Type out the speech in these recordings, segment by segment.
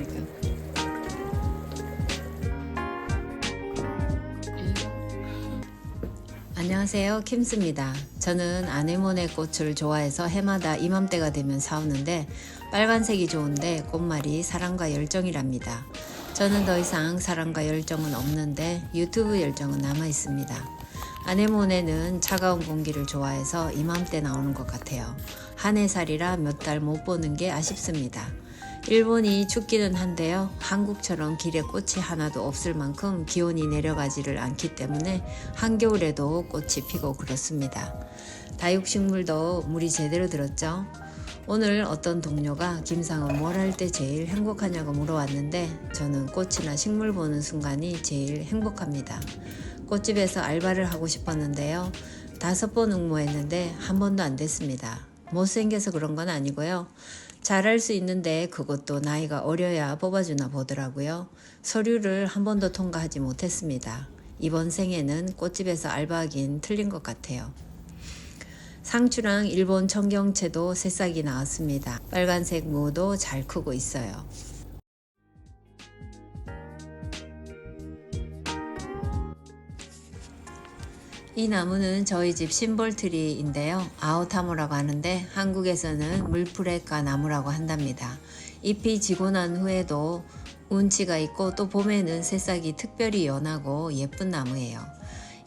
그러니까. 안녕하세요, 킴스입니다. 저는 아네모네 꽃을 좋아해서 해마다 이맘때가 되면 사오는데 빨간색이 좋은데 꽃말이 사랑과 열정이랍니다. 저는 더 이상 사랑과 열정은 없는데 유튜브 열정은 남아 있습니다. 아네모네는 차가운 공기를 좋아해서 이맘때 나오는 것 같아요. 한 해살이라 몇 달 못 보는 게 아쉽습니다. 일본이 춥기는 한데요. 한국처럼 길에 꽃이 하나도 없을 만큼 기온이 내려가지를 않기 때문에 한겨울에도 꽃이 피고 그렇습니다. 다육식물도 물이 제대로 들었죠? 오늘 어떤 동료가 김상은 뭘 할 때 제일 행복하냐고 물어왔는데 저는 꽃이나 식물 보는 순간이 제일 행복합니다. 꽃집에서 알바를 하고 싶었는데요. 5번 응모했는데 한 번도 안 됐습니다. 못생겨서 그런 건 아니고요. 잘할 수 있는데 그것도 나이가 어려야 뽑아주나 보더라고요. 서류를 한 번도 통과하지 못했습니다. 이번 생에는 꽃집에서 알바하긴 틀린 것 같아요. 상추랑 일본 청경채도 새싹이 나왔습니다. 빨간색 무도 잘 크고 있어요. 이 나무는 저희 집 심볼트리인데요. 아오타모라고 하는데 한국에서는 물프레카 나무라고 한답니다. 잎이 지고 난 후에도 운치가 있고 또 봄에는 새싹이 특별히 연하고 예쁜 나무예요.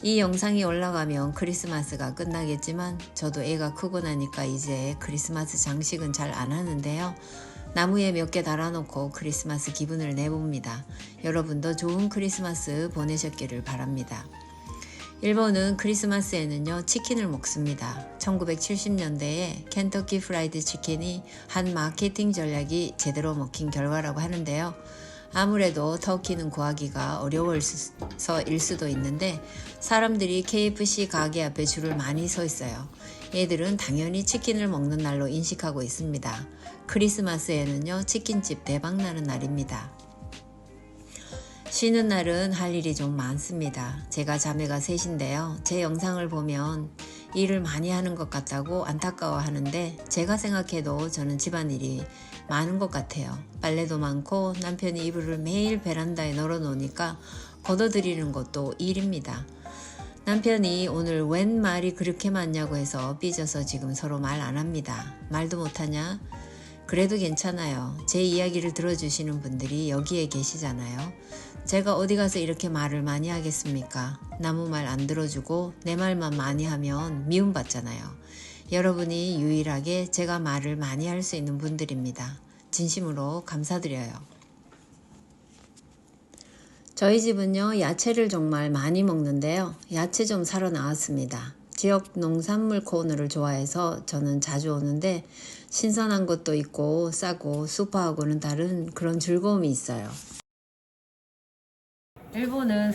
이 영상이 올라가면 크리스마스가 끝나겠지만 저도 애가 크고 나니까 이제 크리스마스 장식은 잘 안 하는데요. 나무에 몇 개 달아놓고 크리스마스 기분을 내봅니다. 여러분도 좋은 크리스마스 보내셨기를 바랍니다. 일본은 크리스마스에는요 치킨을 먹습니다. 1970년대에 켄터키 프라이드 치킨이 한 마케팅 전략이 제대로 먹힌 결과라고 하는데요. 아무래도 터키는 구하기가 어려워서일 수도 있는데 사람들이 KFC 가게 앞에 줄을 많이 서 있어요. 얘들은 당연히 치킨을 먹는 날로 인식하고 있습니다. 크리스마스에는요 치킨집 대박나는 날입니다. 쉬는 날은 할 일이 좀 많습니다. 제가 자매가 셋인데요. 제 영상을 보면 일을 많이 하는 것 같다고 안타까워 하는데 제가 생각해도 저는 집안일이 많은 것 같아요. 빨래도 많고 남편이 이불을 매일 베란다에 널어 놓으니까 걷어들이는 것도 일입니다. 남편이 오늘 웬 말이 그렇게 많냐고 해서 삐져서 지금 서로 말 안 합니다. 말도 못하냐? 그래도 괜찮아요. 제 이야기를 들어주시는 분들이 여기에 계시잖아요. 제가 어디 가서 이렇게 말을 많이 하겠습니까? 남의 말 안 들어주고 내 말만 많이 하면 미움받잖아요. 여러분이 유일하게 제가 말을 많이 할 수 있는 분들입니다. 진심으로 감사드려요. 저희 집은요 야채를 정말 많이 먹는데요. 야채 좀 사러 나왔습니다. 지역 농산물 코너를 좋아해서 저는 자주 오는데 신선한 것도 있고 싸고 슈퍼하고는 다른 그런 즐거움이 있어요. 일본은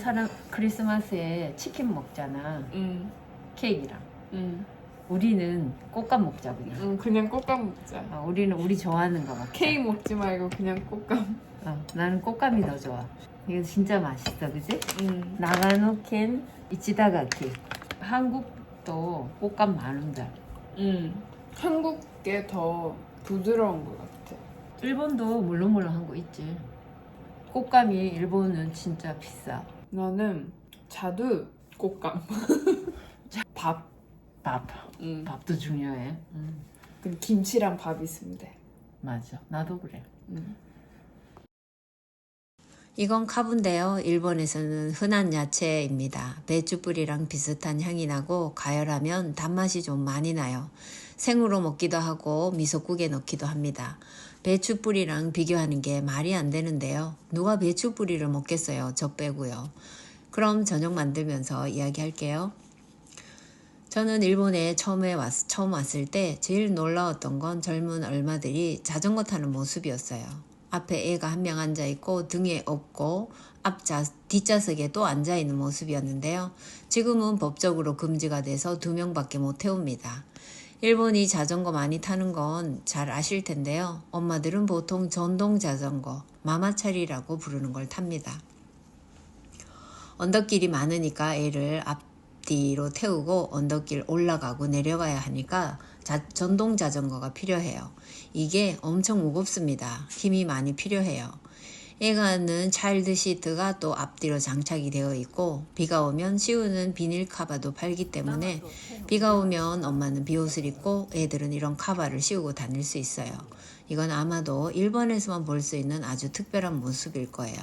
크리스마스에 치킨 먹잖아. 케이크랑. 우리는 꽃감 먹자 그냥. 그냥 꽃감 먹자. 우리는 우리 좋아하는 거 먹자. 케이크 먹지 말고 그냥 꽃감. 나는 꽃감이 더 좋아. 이거 진짜 맛있어, 그지? 나가노 켄 이치다가키. 한국도 꽃감 많은데. 한국 게 더 부드러운 것 같아. 일본도 물렁물렁한 거 있지. 꽃감이 일본은 진짜 비싸. 나는 자두 꽃감. 밥. 밥도 중요해. 근데 김치랑 밥 있으면 돼. 맞아. 나도 그래. 이건 카부인데요. 일본에서는 흔한 야채입니다. 배추 뿌리랑 비슷한 향이 나고 가열하면 단맛이 좀 많이 나요. 생으로 먹기도 하고 미소국에 넣기도 합니다. 배추 뿌리랑 비교하는 게 말이 안 되는데요. 누가 배추 뿌리를 먹겠어요? 저 빼고요. 그럼 저녁 만들면서 이야기할게요. 저는 일본에 처음 왔을 때 제일 놀라웠던 건 젊은 얼마들이 자전거 타는 모습이었어요. 앞에 애가 한 명 앉아있고 등에 업고 뒷좌석에 또 앉아있는 모습이었는데요. 지금은 법적으로 금지가 돼서 2명밖에 못 태웁니다. 일본이 자전거 많이 타는 건 잘 아실 텐데요. 엄마들은 보통 전동 자전거, 마마차리라고 부르는 걸 탑니다. 언덕길이 많으니까 애를 앞뒤로 태우고 언덕길 올라가고 내려가야 하니까 전동 자전거가 필요해요. 이게 엄청 무겁습니다. 힘이 많이 필요해요. 애가는 차일드 시트가 또 앞뒤로 장착이 되어 있고 비가 오면 씌우는 비닐 카바도 팔기 때문에 비가 오면 엄마는 비옷을 입고 애들은 이런 카바를 씌우고 다닐 수 있어요. 이건 아마도 일본에서만 볼 수 있는 아주 특별한 모습일 거예요.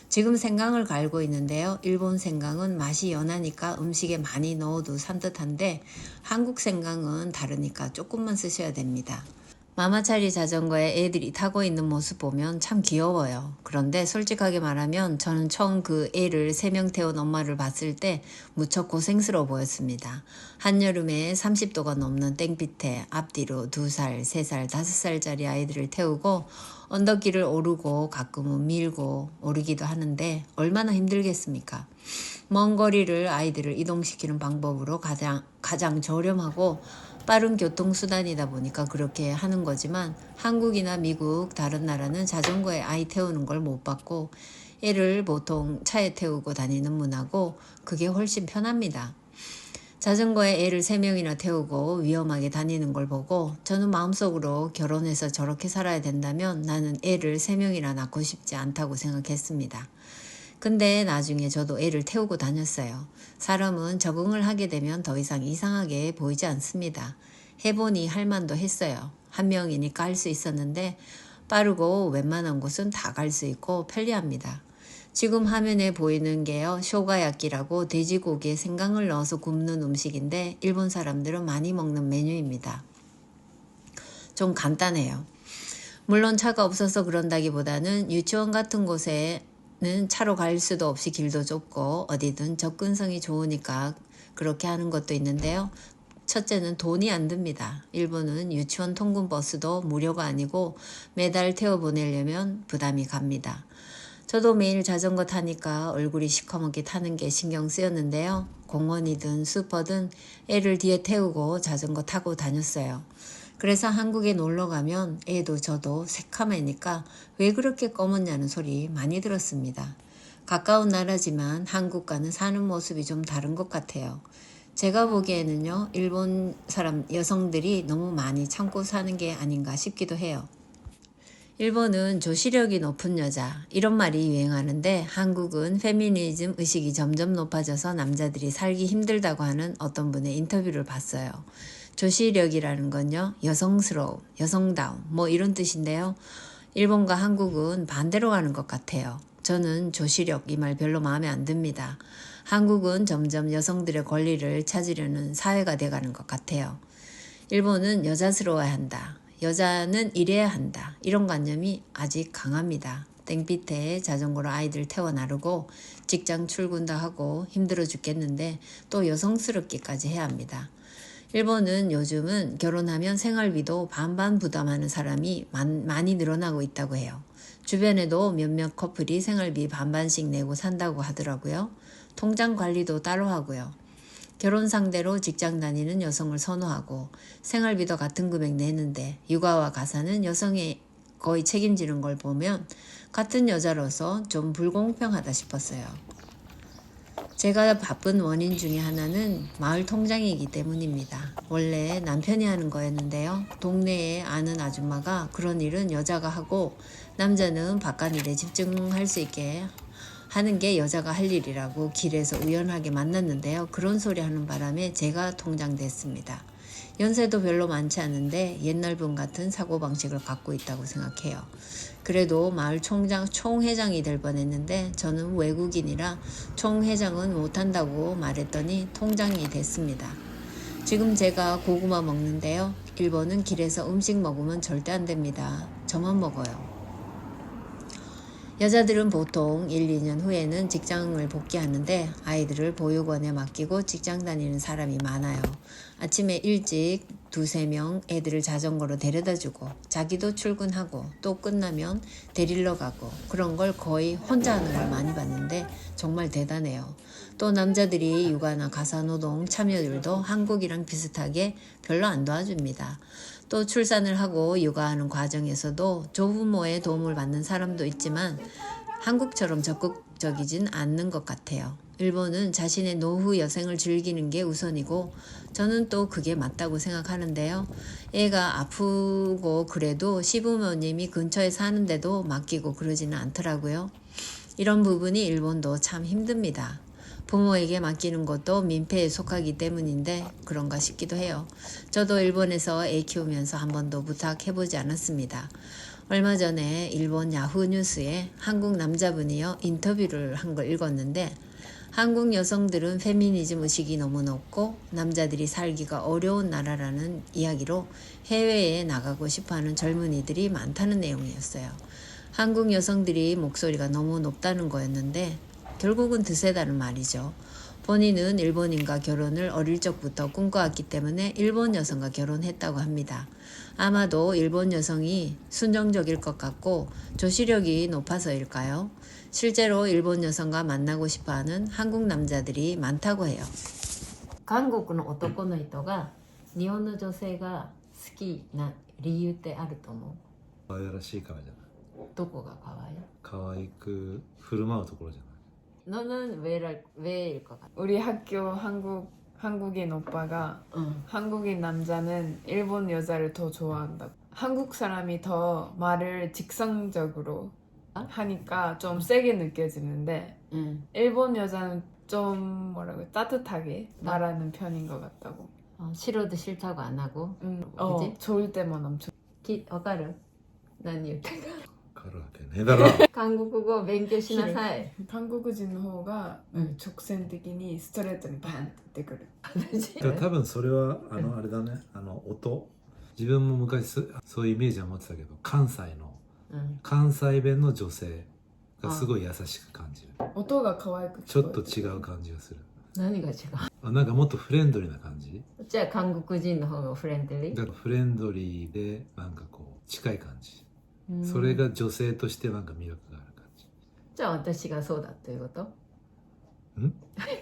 지금 생강을 갈고 있는데요. 일본 생강은 맛이 연하니까 음식에 많이 넣어도 산뜻한데 한국 생강은 다르니까 조금만 쓰셔야 됩니다. 마마차리 자전거에 애들이 타고 있는 모습 보면 참 귀여워요. 그런데 솔직하게 말하면 저는 처음 그 애를 3명 태운 엄마를 봤을 때 무척 고생스러워 보였습니다. 한여름에 30도가 넘는 땡빛에 앞뒤로 2살, 3살, 5살짜리 아이들을 태우고 언덕길을 오르고 가끔은 밀고 오르기도 하는데 얼마나 힘들겠습니까? 먼 거리를 아이들을 이동시키는 방법으로 가장 저렴하고 빠른 교통수단이다 보니까 그렇게 하는 거지만 한국이나 미국 다른 나라는 자전거에 아이 태우는 걸 못 봤고 애를 보통 차에 태우고 다니는 문화고 그게 훨씬 편합니다. 자전거에 애를 3명이나 태우고 위험하게 다니는 걸 보고 저는 마음속으로 결혼해서 저렇게 살아야 된다면 나는 애를 3명이나 낳고 싶지 않다고 생각했습니다. 근데 나중에 저도 애를 태우고 다녔어요. 사람은 적응을 하게 되면 더 이상 이상하게 보이지 않습니다. 해보니 할만도 했어요. 한 명이니까 할 수 있었는데 빠르고 웬만한 곳은 다 갈 수 있고 편리합니다. 지금 화면에 보이는 게요. 쇼가야끼라고 돼지고기에 생강을 넣어서 굽는 음식인데 일본 사람들은 많이 먹는 메뉴입니다. 좀 간단해요. 물론 차가 없어서 그런다기보다는 유치원 같은 곳에 는 차로 갈 수도 없이 길도 좁고 어디든 접근성이 좋으니까 그렇게 하는 것도 있는데요. 첫째는 돈이 안 듭니다. 일본은 유치원 통근 버스도 무료가 아니고 매달 태워 보내려면 부담이 갑니다. 저도 매일 자전거 타니까 얼굴이 시커멓게 타는 게 신경 쓰였는데요. 공원이든 슈퍼든 애를 뒤에 태우고 자전거 타고 다녔어요. 그래서 한국에 놀러 가면 애도 저도 새카매니까 왜 그렇게 검었냐는 소리 많이 들었습니다. 가까운 나라지만 한국과는 사는 모습이 좀 다른 것 같아요. 제가 보기에는요, 일본 사람 여성들이 너무 많이 참고 사는 게 아닌가 싶기도 해요. 일본은 조시력이 높은 여자 이런 말이 유행하는데 한국은 페미니즘 의식이 점점 높아져서 남자들이 살기 힘들다고 하는 어떤 분의 인터뷰를 봤어요. 조시력이라는 건요, 여성스러움, 여성다움 뭐 이런 뜻인데요. 일본과 한국은 반대로 가는 것 같아요. 저는 조시력 이 말 별로 마음에 안 듭니다. 한국은 점점 여성들의 권리를 찾으려는 사회가 돼가는 것 같아요. 일본은 여자스러워야 한다. 여자는 일해야 한다. 이런 관념이 아직 강합니다. 땡빛에 자전거로 아이들 태워 나르고 직장 출근도 하고 힘들어 죽겠는데 또 여성스럽기까지 해야 합니다. 일본은 요즘은 결혼하면 생활비도 반반 부담하는 사람이 많이 늘어나고 있다고 해요. 주변에도 몇몇 커플이 생활비 반반씩 내고 산다고 하더라고요. 통장 관리도 따로 하고요. 결혼 상대로 직장 다니는 여성을 선호하고 생활비도 같은 금액 내는데 육아와 가사는 여성이 거의 책임지는 걸 보면 같은 여자로서 좀 불공평하다 싶었어요. 제가 바쁜 원인 중에 하나는 마을 통장이기 때문입니다. 원래 남편이 하는 거였는데요. 동네에 아는 아줌마가 그런 일은 여자가 하고 남자는 바깥일에 집중할 수 있게 하는 게 여자가 할 일이라고 길에서 우연하게 만났는데요. 그런 소리 하는 바람에 제가 통장됐습니다. 연세도 별로 많지 않은데 옛날 분 같은 사고방식을 갖고 있다고 생각해요. 그래도 마을 총회장이 될 뻔했는데 저는 외국인이라 총회장은 못한다고 말했더니 통장이 됐습니다. 지금 제가 고구마 먹는데요. 일본은 길에서 음식 먹으면 절대 안 됩니다. 저만 먹어요. 여자들은 보통 1, 2년 후에는 직장을 복귀하는데 아이들을 보육원에 맡기고 직장 다니는 사람이 많아요. 아침에 일찍 2-3명 애들을 자전거로 데려다주고 자기도 출근하고 또 끝나면 데리러 가고 그런 걸 거의 혼자 하는 걸 많이 봤는데 정말 대단해요. 또 남자들이 육아나 가사노동 참여율도 한국이랑 비슷하게 별로 안 도와줍니다. 또 출산을 하고 육아하는 과정에서도 조부모의 도움을 받는 사람도 있지만 한국처럼 적극 적극적이진 않는 것 같아요. 일본은 자신의 노후 여생을 즐기는 게 우선이고 저는 또 그게 맞다고 생각하는데요. 애가 아프고 그래도 시부모님이 근처에 사는데도 맡기고 그러지는 않더라고요. 이런 부분이 일본도 참 힘듭니다. 부모에게 맡기는 것도 민폐에 속하기 때문인데 그런가 싶기도 해요. 저도 일본에서 애 키우면서 한 번도 부탁해보지 않았습니다. 얼마 전에 일본 야후 뉴스에 한국 남자분이요 인터뷰를 한 걸 읽었는데 한국 여성들은 페미니즘 의식이 너무 높고 남자들이 살기가 어려운 나라라는 이야기로 해외에 나가고 싶어하는 젊은이들이 많다는 내용이었어요. 한국 여성들이 목소리가 너무 높다는 거였는데 결국은 드세다는 말이죠. 본인은 일본인과 결혼을 어릴 적부터 꿈꿔왔기 때문에 일본 여성과 결혼했다고 합니다. 아마도 일본 여성이 순정적일 것 같고 조시력이 높아서일까요? 실제로 일본 여성과 만나고 싶어하는 한국 남자들이 많다고 해요. 한국의 男の人が日本の女性が好きな理由ってあると思可愛らしいからじゃない。う。どこが可愛い？可愛く振る舞うところじゃない。 너는 왜일 것 같아? 우리 학교 한국인 오빠가 응. 한국인 남자는 일본 여자를 더 좋아한다고. 한국 사람이 더 말을 직선적으로 하니까 좀 세게 느껴지는데 응. 일본 여자는 좀 뭐라고 따뜻하게 말하는 편인 것 같다고. 싫어도 싫다고 안 하고. 그지? 좋을 때만 엄청. わかる？何言ってるか。わかるわけねえだろ。韓国語を勉強しなさい。 한국人の方が 直線的にストレートにバンってくる。多分それはあれだね、音。自分も昔そういうイメージは持ってたけど、関西弁の女性がすごい優しく感じる。音が可愛くちょ聞こえる。っと違う感じがする。何が違なんかもっとフレンドリーな感じ。う？じゃあ韓国人の方がフレンドリー？だからフレンドリーでなんかこう近い感じ。それが女性としてなんか魅力がある感じ。じゃあ私がそうだということ？ん？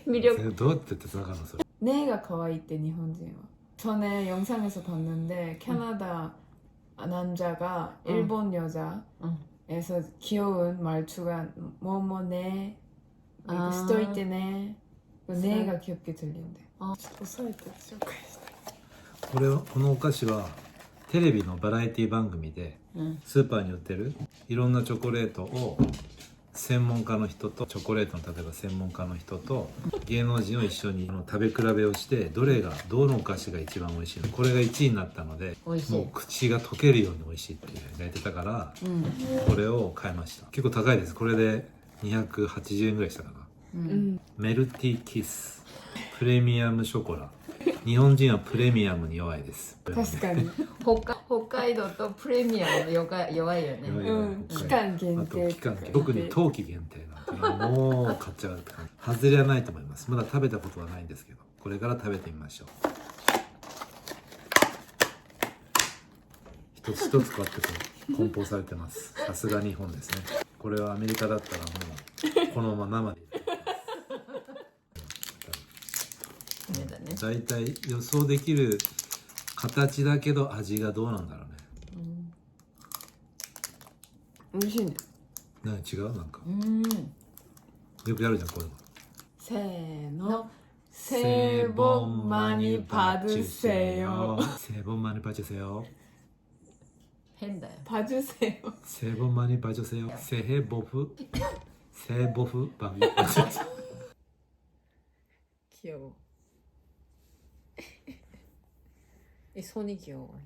魅力。それどうやって伝わるのそれ。 네가可愛いって日本人は. 전에 영상에서 봤는데 캐나다 남자가 일본 여자에서 귀여운 말투가 뭐뭐네 스토이테네 네가 귀엽게 들린대.このお菓子はテレビのバラエティ番組でスーパーに売ってるいろんなチョコレートを専門家の人とチョコレートの例えば専門家の人と芸能人を一緒に食べ比べをしてどのお菓子が一番美味しいのこれが1位になったのでもう口が溶けるように美味しいって言ってたから、これを買いました。結構高いです。これで280円ぐらいしたかな。メルティキスプレミアムショコラ。日本人はプレミアムに弱いです。確かに。北海道とプレミアム弱いよね。期間限あと定。期間限定特に冬季限定なんてもう買っちゃうって感じ。外れはないと思います。まだ食べたことはないんですけどこれから食べてみましょう。一つ一つこうやってこう梱包されてます。さすが日本ですね。これはアメリカだったらもうこのまま生でだいたい予想できる形だけど味がどうなんだろうね。美味しいね。何違うなんかよくやるじゃんこういうの。せーの。새해 복 많이 받으세요. 새해 복 많이 받으세요. 変だよ。 봐주세요. 새해 복 많이 받으세요. 새해 복 많이 받으세요. 귀여워. 이 손이 귀여워.